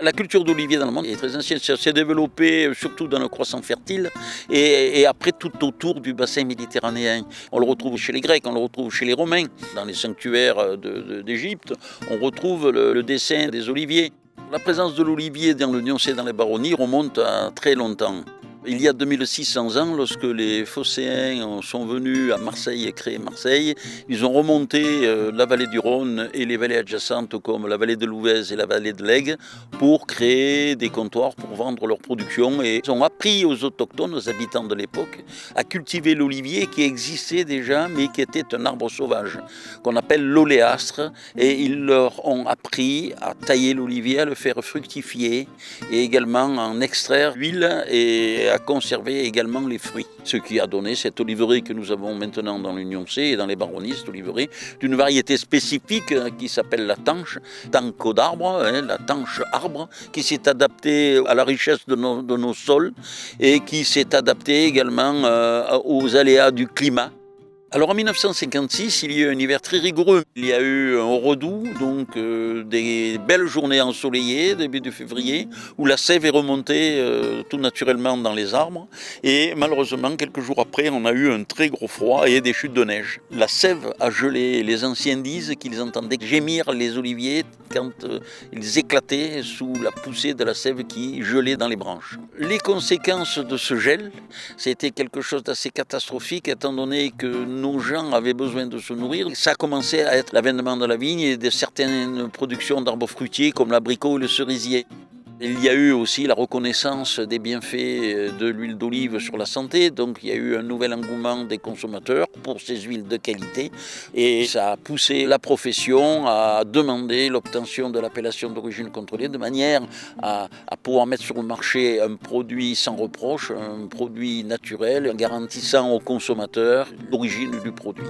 La culture d'olivier dans le monde est très ancienne. Ça s'est développé surtout dans le croissant fertile et après tout autour du bassin méditerranéen. On le retrouve chez les Grecs, on le retrouve chez les Romains. Dans les sanctuaires d'Égypte, on retrouve le dessin des oliviers. La présence de l'olivier dans le Nyonsé, dans les baronnies, remonte à très longtemps. Il y a 2600 ans, lorsque les Phocéens sont venus à Marseille et créé Marseille, ils ont remonté la vallée du Rhône et les vallées adjacentes comme la vallée de l'Ouvèze et la vallée de l'Aigle pour créer des comptoirs pour vendre leur production. Et ils ont appris aux autochtones, aux habitants de l'époque, à cultiver l'olivier qui existait déjà mais qui était un arbre sauvage qu'on appelle l'oléastre. Et ils leur ont appris à tailler l'olivier, à le faire fructifier et également à en extraire l'huile et à conserver également les fruits. Ce qui a donné cette oliverie que nous avons maintenant dans l'Union C et dans les baronnies, cette oliverie d'une variété spécifique qui s'appelle la tanche, tanco d'arbre, la tanche arbre, qui s'est adaptée à la richesse de nos sols et qui s'est adaptée également aux aléas du climat. Alors en 1956, il y a eu un hiver très rigoureux. Il y a eu un redout, donc des belles journées ensoleillées, début de février, où la sève est remontée tout naturellement dans les arbres. Et malheureusement, quelques jours après, on a eu un très gros froid et des chutes de neige. La sève a gelé. Les anciens disent qu'ils entendaient gémir les oliviers quand ils éclataient sous la poussée de la sève qui gelait dans les branches. Les conséquences de ce gel, c'était quelque chose d'assez catastrophique, étant donné que nos gens avaient besoin de se nourrir. Ça a commencé à être l'avènement de la vigne et de certaines productions d'arbres fruitiers comme l'abricot et le cerisier. Il y a eu aussi la reconnaissance des bienfaits de l'huile d'olive sur la santé, donc il y a eu un nouvel engouement des consommateurs pour ces huiles de qualité et ça a poussé la profession à demander l'obtention de l'appellation d'origine contrôlée de manière à pouvoir mettre sur le marché un produit sans reproche, un produit naturel, garantissant aux consommateurs l'origine du produit.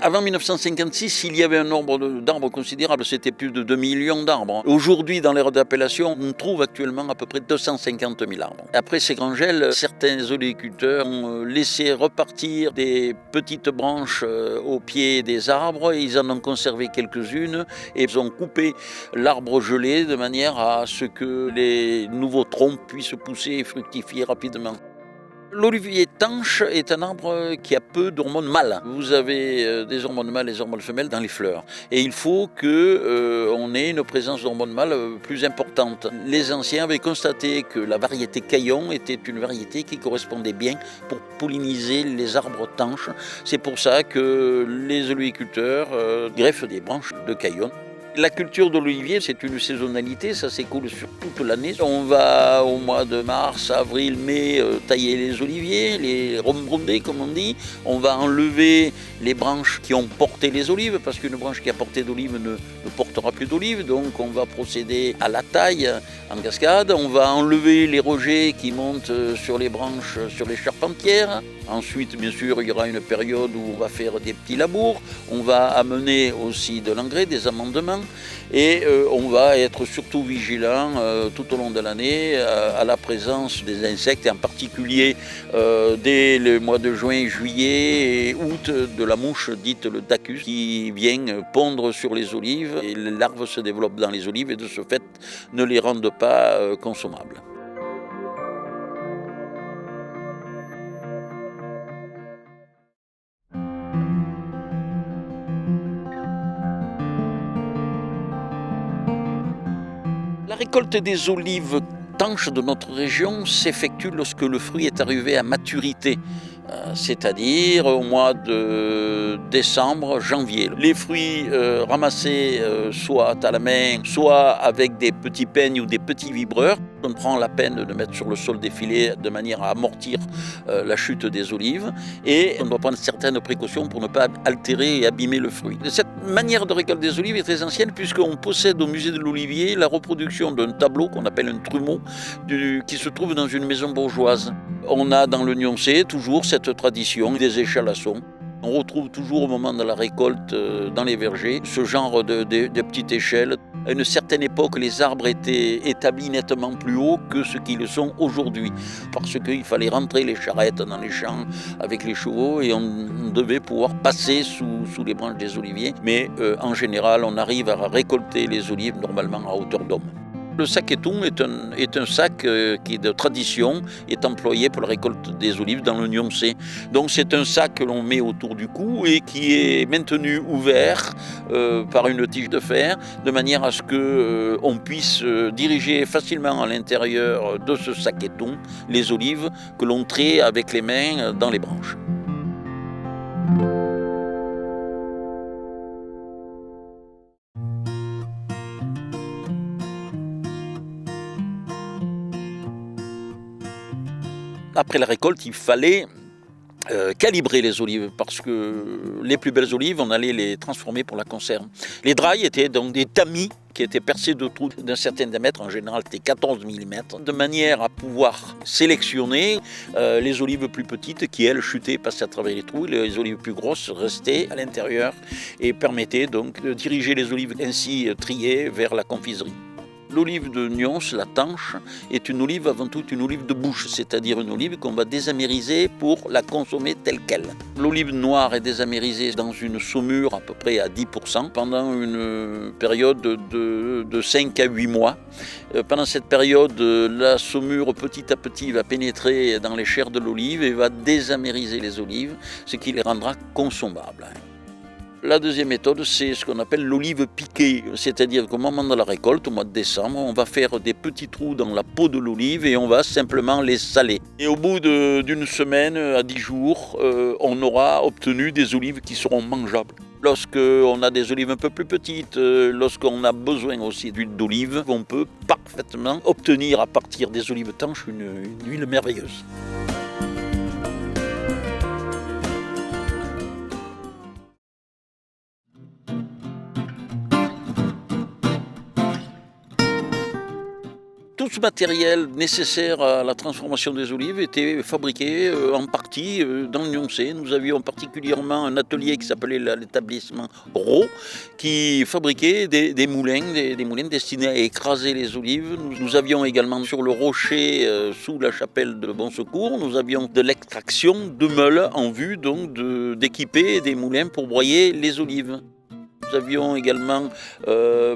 Avant 1956, il y avait un nombre d'arbres considérable, c'était plus de 2 millions d'arbres. Aujourd'hui, dans l'ère d'appellation, on trouve actuellement à peu près 250 000 arbres. Après ces grands gels, certains oléiculteurs ont laissé repartir des petites branches au pied des arbres. Ils en ont conservé quelques-unes et ils ont coupé l'arbre gelé de manière à ce que les nouveaux troncs puissent pousser et fructifier rapidement. L'olivier tanche est un arbre qui a peu d'hormones mâles. Vous avez des hormones mâles et des hormones femelles dans les fleurs. Et il faut qu'on ait une présence d'hormones mâles plus importante. Les anciens avaient constaté que la variété caillon était une variété qui correspondait bien pour polliniser les arbres tanches. C'est pour ça que les oléiculteurs greffent des branches de caillon. La culture de l'olivier, c'est une saisonnalité, ça s'écoule sur toute l'année. On va au mois de mars, avril, mai tailler les oliviers, les rembronder comme on dit. On va enlever les branches qui ont porté les olives, parce qu'une branche qui a porté d'olive ne portera plus d'olives. Donc on va procéder à la taille en cascade. On va enlever les rejets qui montent sur les branches, sur les charpentières. Ensuite, bien sûr, il y aura une période où on va faire des petits labours. On va amener aussi de l'engrais, des amendements. Et on va être surtout vigilant tout au long de l'année à la présence des insectes, et en particulier dès le mois de juin, juillet et août, de la mouche dite le dacus qui vient pondre sur les olives et les larves se développent dans les olives et de ce fait ne les rendent pas consommables. La récolte des olives tanches de notre région s'effectue lorsque le fruit est arrivé à maturité, c'est-à-dire au mois de décembre, janvier. Les fruits ramassés soit à la main, soit avec des petits peignes ou des petits vibreurs. On prend la peine de mettre sur le sol des filets de manière à amortir la chute des olives et on doit prendre certaines précautions pour ne pas altérer et abîmer le fruit. Cette manière de récolte des olives est très ancienne puisqu'on possède au musée de l'Olivier la reproduction d'un tableau qu'on appelle un trumeau qui se trouve dans une maison bourgeoise. On a dans le Nyonsé toujours cette tradition des échalassons. On retrouve toujours au moment de la récolte dans les vergers ce genre de petites échelles. À une certaine époque, les arbres étaient établis nettement plus haut que ce qu'ils le sont aujourd'hui, parce qu'il fallait rentrer les charrettes dans les champs avec les chevaux et on devait pouvoir passer sous les branches des oliviers. Mais en général, on arrive à récolter les olives normalement à hauteur d'homme. Le sakétoun est un sac qui est de tradition, est employé pour la récolte des olives dans le Nyonsé. Donc c'est un sac que l'on met autour du cou et qui est maintenu ouvert par une tige de fer, de manière à ce qu'on puisse diriger facilement à l'intérieur de ce sakétoun les olives que l'on traite avec les mains dans les branches. Après la récolte, il fallait calibrer les olives parce que les plus belles olives, on allait les transformer pour la conserve. Les drailles étaient donc des tamis qui étaient percés de trous d'un certain diamètre, en général c'était 14 mm, de manière à pouvoir sélectionner les olives plus petites qui, elles, chutaient, passaient à travers les trous, les olives plus grosses restaient à l'intérieur et permettaient donc de diriger les olives ainsi triées vers la confiserie. L'olive de Nyons, la tanche, est une olive avant tout une olive de bouche, c'est-à-dire une olive qu'on va désamériser pour la consommer telle qu'elle. L'olive noire est désamérisée dans une saumure à peu près à 10% pendant une période de 5 à 8 mois. Pendant cette période, la saumure petit à petit va pénétrer dans les chairs de l'olive et va désamériser les olives, ce qui les rendra consommables. La deuxième méthode, c'est ce qu'on appelle l'olive piquée, c'est-à-dire qu'au moment de la récolte, au mois de décembre, on va faire des petits trous dans la peau de l'olive et on va simplement les saler. Et au bout d'une semaine à 10 jours, on aura obtenu des olives qui seront mangeables. Lorsqu'on a des olives un peu plus petites, lorsqu'on a besoin aussi d'huile d'olive, on peut parfaitement obtenir à partir des olives tanches une huile merveilleuse. Tout ce matériel nécessaire à la transformation des olives était fabriqué en partie dans le Nyonsé. Nous avions particulièrement un atelier qui s'appelait l'établissement Rau, qui fabriquait des moulins destinés à écraser les olives. Nous avions également sur le rocher sous la chapelle de Bon Secours, nous avions de l'extraction de meules en vue donc d'équiper des moulins pour broyer les olives. Nous avions également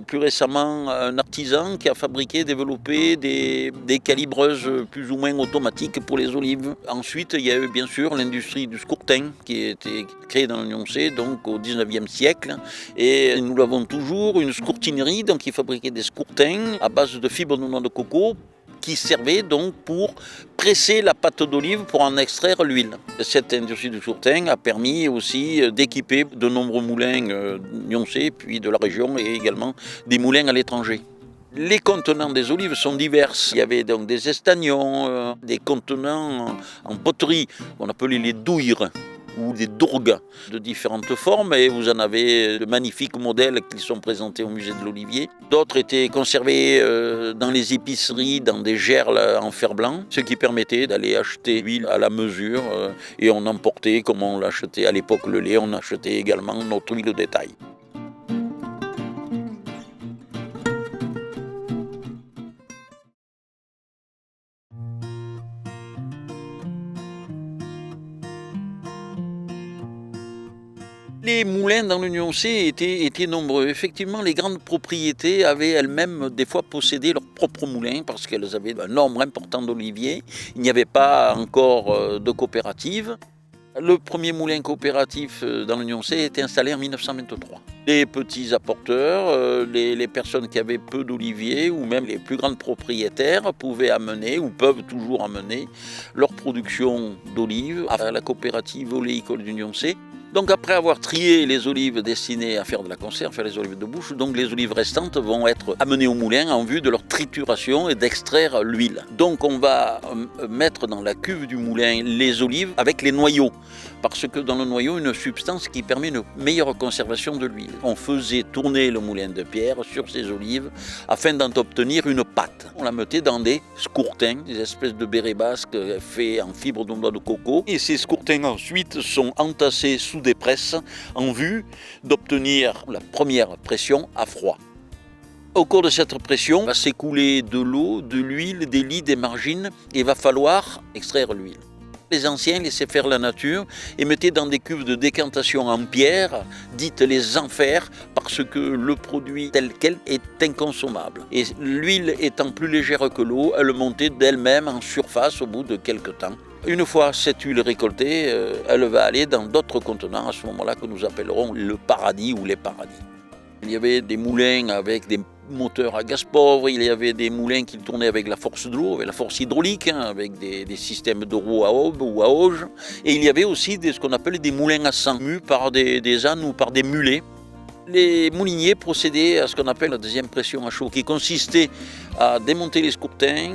plus récemment un artisan qui a fabriqué, développé des calibreuses plus ou moins automatiques pour les olives. Ensuite, il y a eu bien sûr l'industrie du scourtin qui a été créée dans le Nyonsé, donc au 19e siècle. Et nous l'avons toujours, une scourtinerie donc, qui fabriquait des scourtins à base de fibres de noix de coco, qui servait donc pour presser la pâte d'olive pour en extraire l'huile. Cette industrie du scourtin a permis aussi d'équiper de nombreux moulins nyonsais, puis de la région, et également des moulins à l'étranger. Les contenants des olives sont divers. Il y avait donc des estagnons, des contenants en poterie, qu'on appelait les douires, ou des dourgues de différentes formes, et vous en avez de magnifiques modèles qui sont présentés au musée de l'Olivier. D'autres étaient conservés dans les épiceries, dans des gerles en fer blanc, ce qui permettait d'aller acheter l'huile à la mesure, et on emportait, comme on l'achetait à l'époque le lait, on achetait également notre huile au détail. Les moulins dans le Nyonsé étaient nombreux. Effectivement, les grandes propriétés avaient elles-mêmes des fois possédé leurs propres moulins parce qu'elles avaient un nombre important d'oliviers. Il n'y avait pas encore de coopérative. Le premier moulin coopératif dans le Nyonsé a été installé en 1923. Les petits apporteurs, les personnes qui avaient peu d'oliviers ou même les plus grandes propriétaires pouvaient amener ou peuvent toujours amener leur production d'olives à la coopérative oléicole du Nyonsé. Donc après avoir trié les olives destinées à faire de la conserve, faire les olives de bouche, donc les olives restantes vont être amenées au moulin en vue de leur trituration et d'extraire l'huile. Donc on va mettre dans la cuve du moulin les olives avec les noyaux, parce que dans le noyau, une substance qui permet une meilleure conservation de l'huile. On faisait tourner le moulin de pierre sur ces olives afin d'en obtenir une pâte. On la mettait dans des scourtins, des espèces de bérets basques faits en fibres de noix de coco. Et ces scourtins ensuite sont entassés sous des presses en vue d'obtenir la première pression à froid. Au cours de cette pression, va s'écouler de l'eau, de l'huile, des lits, des margines, et il va falloir extraire l'huile. Les anciens laissaient faire la nature et mettaient dans des cuves de décantation en pierre, dites les enfers, parce que le produit tel quel est inconsommable. Et l'huile étant plus légère que l'eau, elle montait d'elle-même en surface au bout de quelques temps. Une fois cette huile récoltée, elle va aller dans d'autres contenants à ce moment-là que nous appellerons le paradis ou les paradis. Il y avait des moulins avec des moteurs à gaz pauvre, il y avait des moulins qui tournaient avec la force de l'eau, avec la force hydraulique, avec des systèmes de roues à aube ou à auge. Et il y avait aussi ce qu'on appelait des moulins à sang, mus par des ânes ou par des mulets. Les mouliniers procédaient à ce qu'on appelle la deuxième pression à chaud, qui consistait à démonter les scourtins,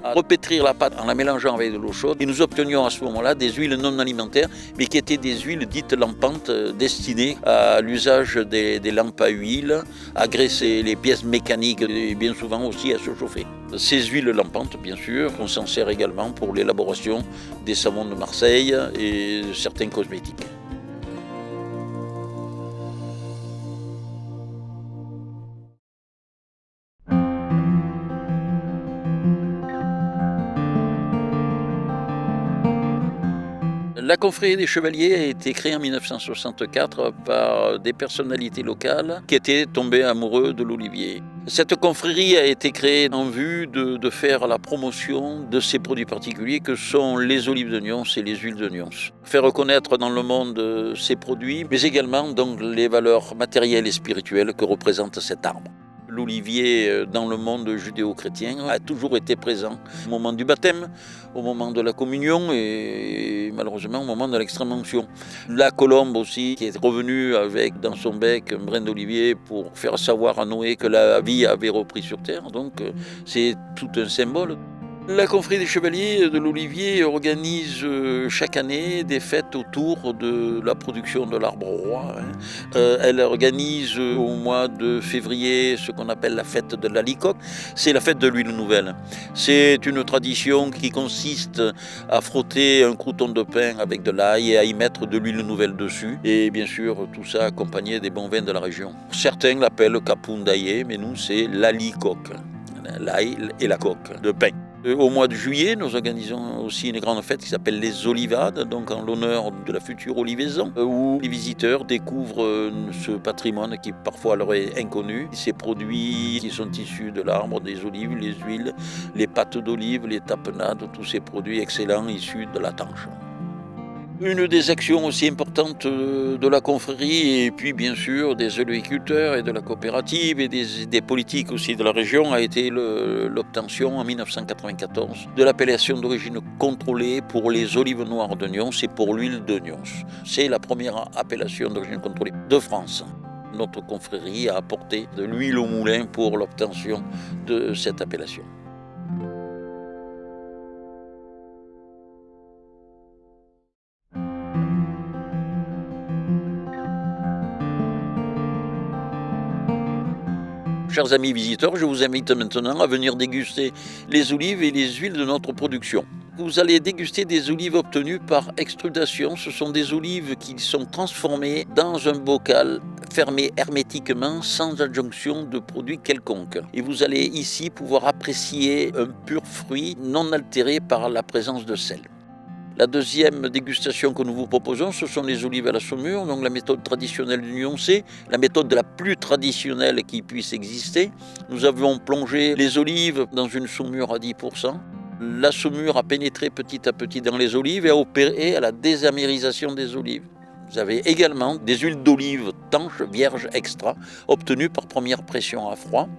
à repétrir la pâte en la mélangeant avec de l'eau chaude. Et nous obtenions à ce moment-là des huiles non alimentaires, mais qui étaient des huiles dites lampantes, destinées à l'usage des lampes à huile, à graisser les pièces mécaniques et bien souvent aussi à se chauffer. Ces huiles lampantes, bien sûr, on s'en sert également pour l'élaboration des savons de Marseille et certains cosmétiques. La confrérie des chevaliers a été créée en 1964 par des personnalités locales qui étaient tombés amoureux de l'olivier. Cette confrérie a été créée en vue de faire la promotion de ces produits particuliers que sont les olives de Nyons et les huiles de Nyons. Faire reconnaître dans le monde ces produits, mais également donc les valeurs matérielles et spirituelles que représente cet arbre. L'olivier dans le monde judéo-chrétien a toujours été présent au moment du baptême, au moment de la communion et malheureusement au moment de l'extrême-onction. La colombe aussi qui est revenue avec dans son bec un brin d'olivier pour faire savoir à Noé que la vie avait repris sur terre, donc c'est tout un symbole. La confrérie des chevaliers de l'olivier organise chaque année des fêtes autour de la production de l'arbre roi. Elle organise au mois de février ce qu'on appelle la fête de la licoque. C'est la fête de l'huile nouvelle. C'est une tradition qui consiste à frotter un crouton de pain avec de l'ail et à y mettre de l'huile nouvelle dessus. Et bien sûr, tout ça accompagné des bons vins de la région. Certains l'appellent capoundaillé, mais nous, c'est la licoque. L'ail et la coque de pain. Au mois de juillet, nous organisons aussi une grande fête qui s'appelle les Olivades, donc en l'honneur de la future olivaison, où les visiteurs découvrent ce patrimoine qui parfois leur est inconnu. Ces produits qui sont issus de l'arbre, des olives, les huiles, les pâtes d'olive, les tapenades, tous ces produits excellents issus de la tanche. Une des actions aussi importantes de la confrérie et puis bien sûr des oliviculteurs et de la coopérative et des politiques aussi de la région a été l'obtention en 1994 de l'appellation d'origine contrôlée pour les olives noires de Nyons et pour l'huile de Nyons. C'est la première appellation d'origine contrôlée de France. Notre confrérie a apporté de l'huile au moulin pour l'obtention de cette appellation. Chers amis visiteurs, je vous invite maintenant à venir déguster les olives et les huiles de notre production. Vous allez déguster des olives obtenues par extrudation. Ce sont des olives qui sont transformées dans un bocal fermé hermétiquement sans adjonction de produits quelconques. Et vous allez ici pouvoir apprécier un pur fruit non altéré par la présence de sel. La deuxième dégustation que nous vous proposons, ce sont les olives à la saumure, donc la méthode traditionnelle du Nyonsais, la méthode la plus traditionnelle qui puisse exister. Nous avons plongé les olives dans une saumure à 10%. La saumure a pénétré petit à petit dans les olives et a opéré à la désamérisation des olives. Vous avez également des huiles d'olive tanches, vierges extra, obtenues par première pression à froid.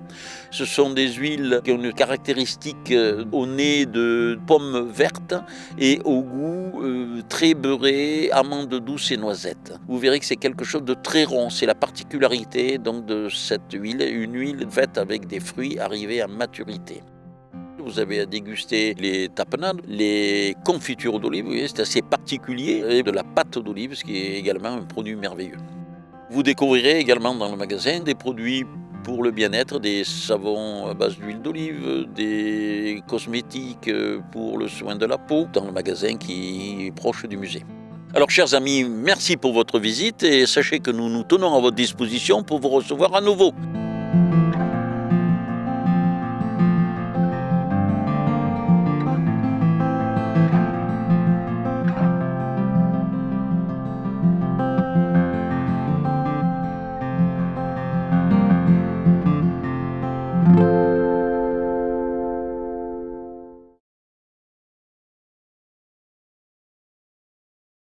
Ce sont des huiles qui ont une caractéristique au nez de pommes vertes et au goût très beurré, amandes douces et noisettes. Vous verrez que c'est quelque chose de très rond. C'est la particularité donc, de cette huile, une huile faite avec des fruits arrivés à maturité. Vous avez à déguster les tapenades, les confitures d'olive, c'est assez particulier, et de la pâte d'olive, ce qui est également un produit merveilleux. Vous découvrirez également dans le magasin des produits pour le bien-être, des savons à base d'huile d'olive, des cosmétiques pour le soin de la peau, dans le magasin qui est proche du musée. Alors chers amis, merci pour votre visite et sachez que nous nous tenons à votre disposition pour vous recevoir à nouveau.